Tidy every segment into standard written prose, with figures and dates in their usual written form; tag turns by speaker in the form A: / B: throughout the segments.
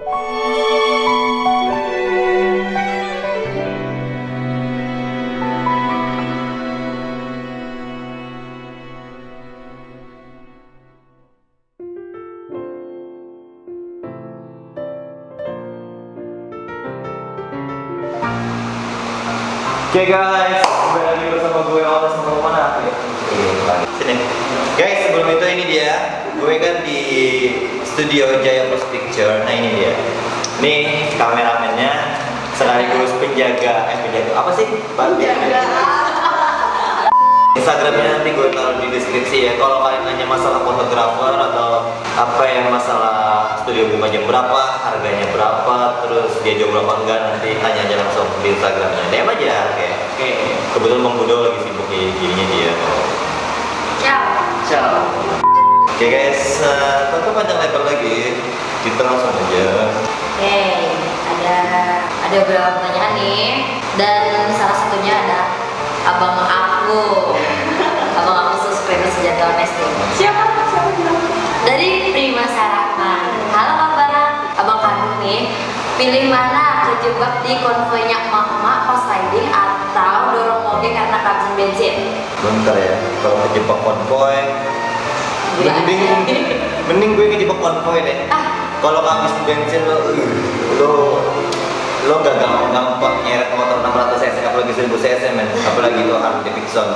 A: Oke guys, kembali lagi bersama gue Oles sama mana? Sini. Guys, sebelum itu ini dia. Gue kan di studio Jaya Plus Picture. Nah ini dia. Nih kameramennya sekaligus penjaga apa sih? Penjaga. Instagramnya nanti gue taruh di deskripsi ya. Kalau kalian nanya masalah fotografer atau apa yang masalah studio buka jam berapa, harganya berapa, terus dia jauh berapa enggak, nanti tanya aja langsung di Instagramnya. DM aja, oke. Kebetulan Bang Budo lagi sibuk gininya dia. Ciao. Oke guys, tanpa panjang lebar lagi, kita langsung aja.
B: Oke, ada beberapa pertanyaan nih, dan salah satunya ada abang aku subscriber sejati Ones nih. Siapa bilang? Dari Prima Sarapan. Halo abang kandung nih. Pilih mana, terjebak di konvoynya emak-emak pas riding atau dorong mobil karena kehabisan bensin?
A: Bentar ya, kalau kejebak konvoy, mending gue kejebak konvoy deh. Kalau kehabisan bensin lo gak gampang nyeret motor 600 cc apalagi 1000 cc men, apalagi itu Harley Davidson.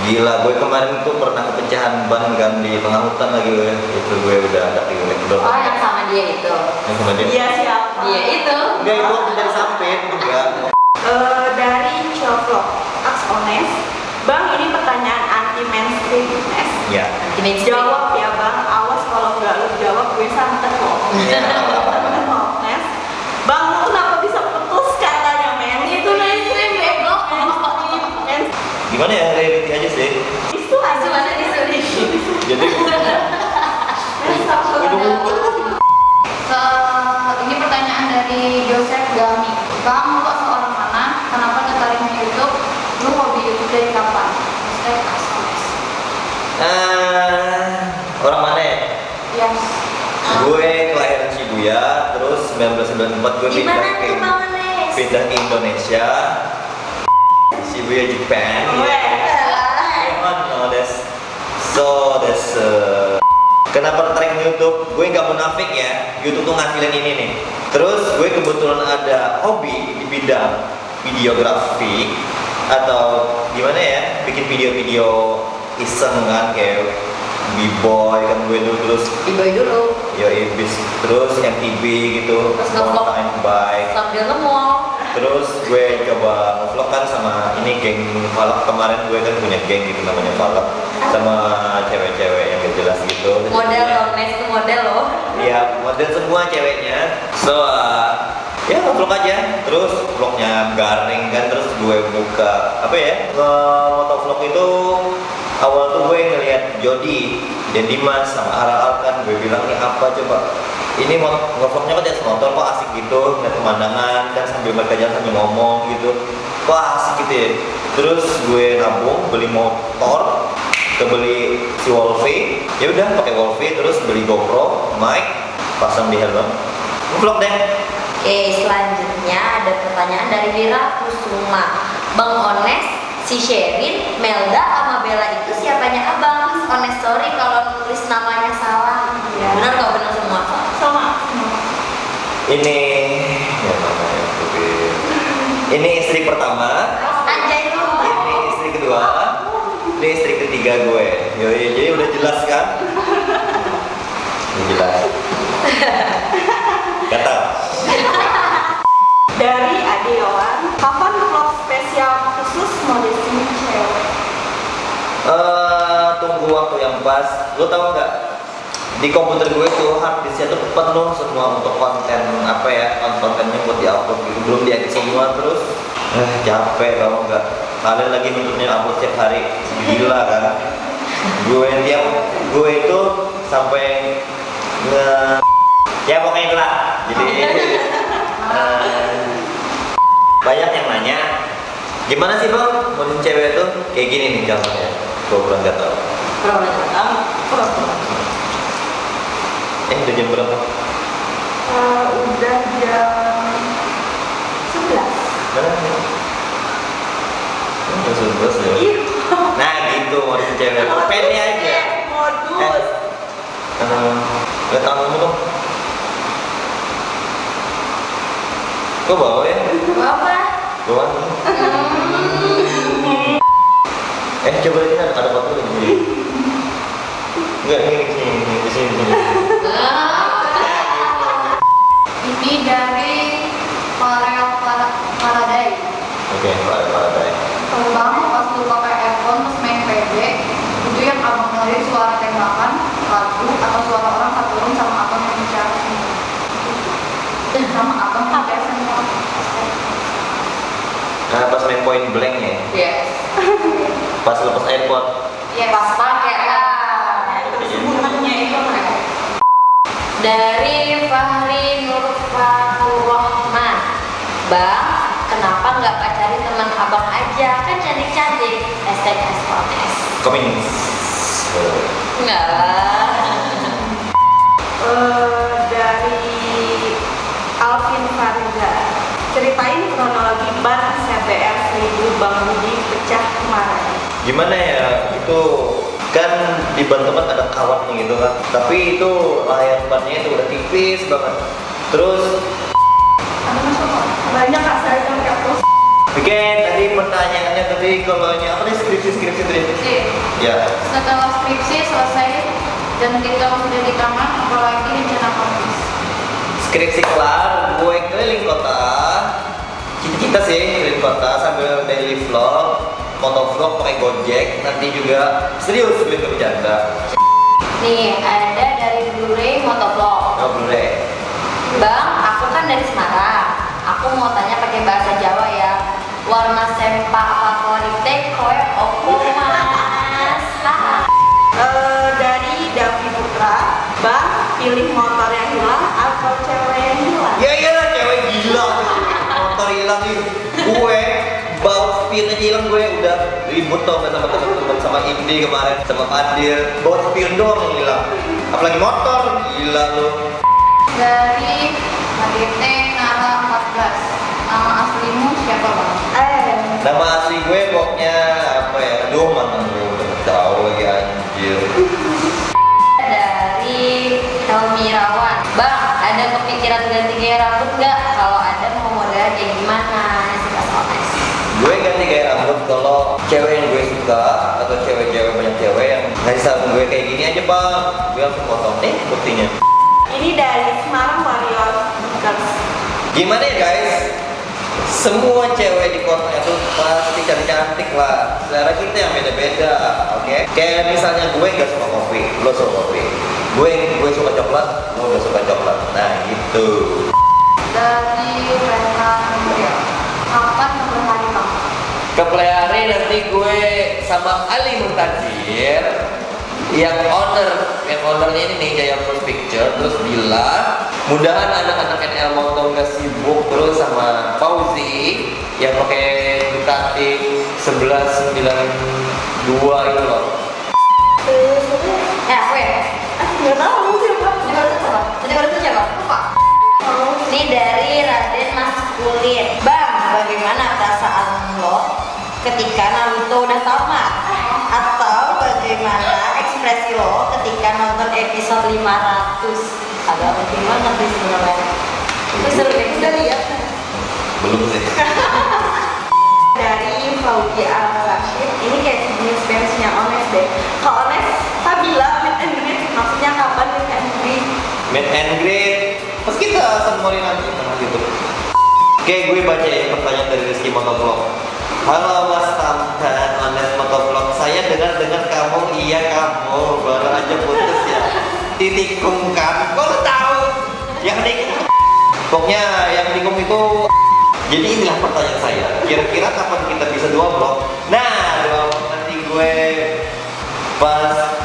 A: Gila, gue kemarin tuh pernah kepecahan ban kan di tengah hutan lagi itu gue udah ada di
B: Oh, yang sama dia itu?
A: Yang sama dia?
B: Iya siapa? Dia itu?
A: Enggak, itu waktu dari samping enggak.
C: Dari Covlog Aks Ones, Bang, ini pertanyaan anti mainstreamness.
A: Ya.
C: Jawab ya Bang, awas kalau nggak lu jawab gue santet kok. Ones, Bang, lu kenapa bisa putus katanya men?
B: Itu mainstream bego.
A: Gimana ya, reality aja sih.
C: Itu aja
B: Cuma disuruh.
A: Jadi
B: Ini pertanyaan dari Joseph Gami. Bang, kok seorang mana? Kenapa tertarik di YouTube? Lu hobi YouTube dari kapan?
A: orang mana ya?
B: Yes.
A: Gue kelahiran Shibuya, terus 1994 gue pindah ke Indonesia. Shibuya, Japan. Kenapa tertarik YouTube? Gue nggak munafik ya. YouTube tuh ngasilin ini nih. Terus gue kebetulan ada hobi di bidang videografi atau gimana ya? Bikin video-video iseng kan kayak B-boy kan gue dulu terus.
B: B-boy dulu.
A: Yo ibis terus MTV gitu.
B: Terus nge-vlog sambil nge-mall.
A: Terus gue coba nge-vlog kan sama ini geng Falak, kemarin gue kan punya geng gitu namanya Falak, sama cewek-cewek yang gak jelas gitu.
B: Model loh, Nes itu model loh.
A: Iya, model semua ceweknya. So, ya nge-vlog aja. Terus vlognya garing kan, terus gue buka apa ya? Motovlog itu awal tuh gue ngeliat Jody dan Dimas sama Ara kan, gue bilang nih apa coba? Ini nge-vlognya kan di atas motor kok asik gitu, ngeliat pemandangan kan sambil mereka jalan sambil ngomong gitu, kok asik gitu ya. Terus gue nabung beli motor, kebeli si Wolfie, ya udah pakai Wolfie, terus beli GoPro, mic, pasang di helm, vlog deh.
B: Oke, selanjutnya ada pertanyaan dari Wira Kusuma. Bang Ones, si Sherin, Melda sama Bella itu siapanya abang? Ones sorry kalau nulis namanya salah.
C: Ya.
B: Benar kok, benar semua.
C: Sama.
A: Ini ini istri pertama,
B: Anjay lu.
A: ini istri kedua, ini istri ketiga gue. Yoi, jadi udah jelas kan? Udah jelas. Kata.
C: Dari Adewan, kapan vlog spesial khusus modestin cewek?
A: Tunggu waktu yang pas. Lo tau nggak? Di komputer gue tuh harddisknya tuh penuh semua untuk konten apa ya, kontennya buat diupload gitu, belum diedit semua. Terus capek kalau nggak, kalian lagi nuntutnya upload setiap hari, gila kan? Gue itu sampai ya pokoknya itulah. Jadi banyak yang nanya, gimana sih bang model cewek tuh kayak gini nih contohnya. Gue kurang nggak tahu.
C: Kurang.
A: Udah jam berapa?
C: Udah
A: Terus ya.
C: Ih,
A: Nah gitu modus cewek. Pede aja.
C: modus.
A: Lihat tanganmu dong. Kok bawa ya?
B: Apa?
A: Bawa. Coba lihat ada foto ini. Enggak ini di sini.
B: Ini dari Farel Faraday.
A: Oke, paradai.
B: Bang, pas lu pakai earphone terus main PB, itu yang abang dengerin suara tembakan, lagu, atau suara orang satu room sama abang yang bicara semua. Sama abang yang bicara semua.
A: Nah, pas main point blank ya.
B: Yes.
A: Pas lepas airport.
B: Iya, pas pakai lah.
C: Sembunyinya itu mereka.
B: Dari Fahri Nurfatul Rahman. Bang, kenapa nggak pacarin teman abang aja? Kan cantik-cantik. #STS.
A: Coming.
B: Enggak lah.
C: Dari Alvin Fariza, ceritain kronologi ban CBR 1000 Bang Budi pecah kemarin.
A: Gimana ya? Itu kan di ban teman ada kawatnya gitu kan. Tapi itu layar bannya itu udah tipis banget. Terus
C: Ada masuk kok? Banyak kak saya yang kayak terus.
A: Oke, tadi pertanyaannya tadi kalau apa nih skripsi tadi? Ya.
B: Setelah skripsi selesai dan kita sudah di taman, apalagi rencana kampus.
A: Skripsi kelar, gue keliling kota. Cita-cita sih keliling kota sambil daily vlog, motovlog pakai Gojek. Nanti juga serius beli bercanda.
B: Nih, ada dari Blu-ray Motovlog.
A: Nggak boleh.
B: Bang, aku kan dari Semarang. Aku mau tanya pakai bahasa Jawa ya. Warna sempak favorit koe opo mas?
C: Dari Davi Putra, Bang pilih motor yang hilang atau cewek yang hilang?
A: Ya iyalah cewek gila tuh. Motor hilang nih. Gue bau spion aja hilang, gue udah ribut tau gak sama teman-teman, sama Indi kemarin, sama Adil. Bau spion doang yang hilang. Apalagi motor, gila lu.
B: Dari HDT Nara 14. Nama aslimu siapa bang?
A: Nama asli gue pokoknya apa ya? Aduh mantan gue udah tahu lagi anjir.
B: Dari Helmi Rawan. Bang, ada kepikiran ganti gaya rambut nggak? Kalau ada mau model kayak gimana? Suka soalnya.
A: Gue ganti gaya rambut kalau cewek yang gue suka atau cewek-cewek banyak cewek yang ngasih saran gue kayak gini aja bang. Gue langsung potong nih buktinya.
C: Ini dari Semarang Warrior Girls.
A: Gimana ya guys? Semua cewek di kota itu pasti cantik lah. Selera kita yang beda-beda, oke? Kayak misalnya gue gak suka kopi, lo suka kopi. Gue suka coklat, lo gak suka coklat. Nah gitu.
B: Dari Rekan Muriel. Kapan berhari bang?
A: Kepelihari nanti gue sama Ali Muntajir yang ownernya ini nih Jaya First Picture, terus Bila, mudahan anak-anak NL Motor nggak sibuk, terus sama Fauzi yang pakai Ducati 1192 itu loh.
B: Aku ya?
C: Nggak tahu siapa.
B: Tadi baru itu siapa? Lupa. Ini dari Raden Maskulin. Bang, bagaimana perasaan lo ketika Naruto udah tamat? Atau bagaimana ekspresi lo ketika nonton episode 500? Agak penting banget sih sebenarnya. Itu seru deh, udah lihat.
A: Belum sih.
C: Dari Fauzi Al-Rashid, ini kayak jenis fansnya Ones deh. Kalau Ones, Tabila, meet and greet, maksudnya kapan meet and greet?
A: Meet and greet. Pas kita samperin nanti gitu. Oke, gue baca ya pertanyaan dari Rizky Motovlog. Halo Mas Tamtan, Ones Motovlog. Saya dengar kamu, iya kamu baru aja putus ya. Ditikungkan, kok lo tahu? Yang nikung. Pokoknya yang nikung itu. Jadi inilah pertanyaan saya. Kira-kira kapan kita bisa 2 vlog? Nah, 2 vlog nanti gue pas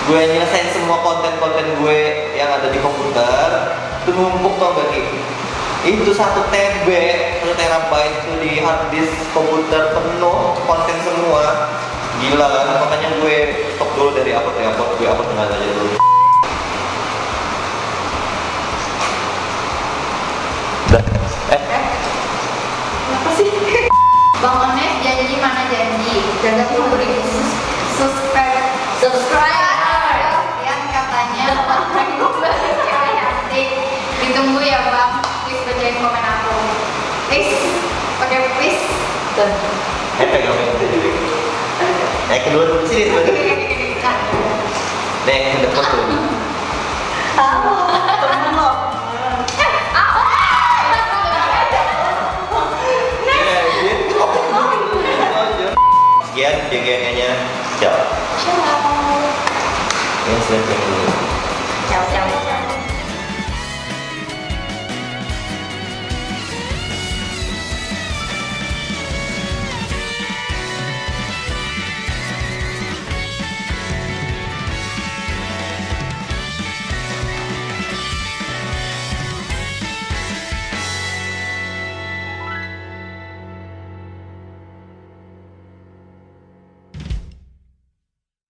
A: gue nyelesain semua konten-konten gue yang ada di komputer, itu numpuk tau gak nih? Itu 1 TB, 1 terabyte itu di hard disk komputer penuh konten semua. Gila kan? Makanya gue stop dulu dari upload, gue upload dengan aja dulu. Udah.
C: Kenapa sih?
B: Bang Ones janji mana janji? Jaga tunggu di subscribe yang katanya cewek cantik. Ditunggu ya bang, please bacain komen aku. Please, pakai please.
A: Pegang. Kedua dulu sini dulu. Nek, udah foto.
C: Halo, temen lo.
A: Sekian JGN-nya. Ciao.
B: Ciao.
A: Ya, sudah.